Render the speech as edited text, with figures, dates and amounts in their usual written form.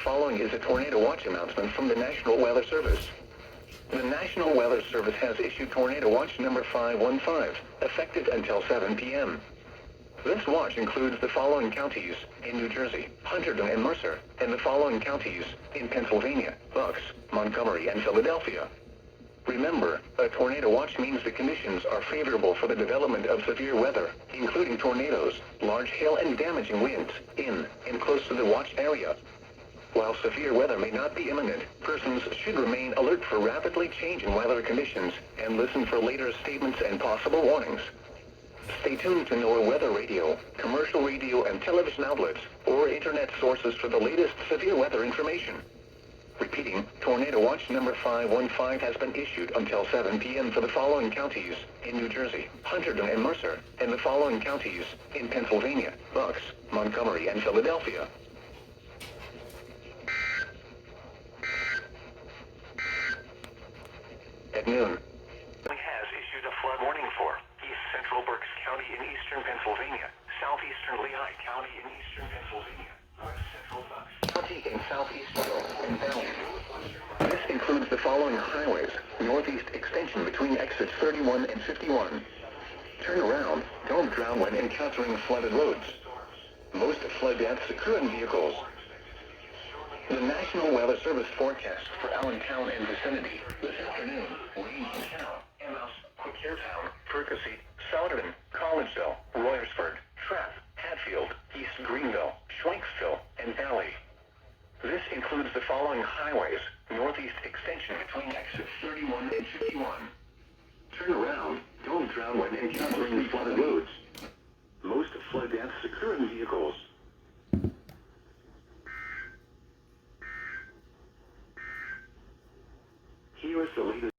following is a tornado watch announcement from the National Weather Service. The National Weather Service has issued Tornado Watch number 515, effective until 7 p.m. This watch includes the following counties in New Jersey, Hunterdon and Mercer, and the following counties in Pennsylvania, Bucks, Montgomery, and Philadelphia. Remember, a tornado watch means the conditions are favorable for the development of severe weather, including tornadoes, large hail and damaging winds, in and close to the watch area. While severe weather may not be imminent, persons should remain alert for rapidly changing weather conditions and listen for later statements and possible warnings. Stay tuned to NOAA weather radio, commercial radio and television outlets, or internet sources for the latest severe weather information. Repeating, Tornado Watch number 515 has been issued until 7 p.m. for the following counties in New Jersey, Hunterdon and Mercer, and the following counties in Pennsylvania, Bucks, Montgomery, and Philadelphia. At noon, has issued a flood warning for East Central Berks County in eastern Pennsylvania, southeastern Lehigh County in eastern Pennsylvania, West Central Bucks County in southeastern and Valley. This includes the following highways: northeast extension between exits 31 and 51. Turn around, don't drown when encountering flooded roads. Most flood deaths occur in vehicles. The National Weather Service forecast for Allentown and vicinity this afternoon: rain in town, Emmaus, Quakertown, Percy, Souderton, Collegeville, Royersford, Trapp, Hatfield, East Greenville, Schwenksville, and Valley. This includes the following highways: northeast extension between exits 31 and 51. Turn around, don't drown when encountering flooded roads. Most flood deaths occur in vehicles. Here is the latest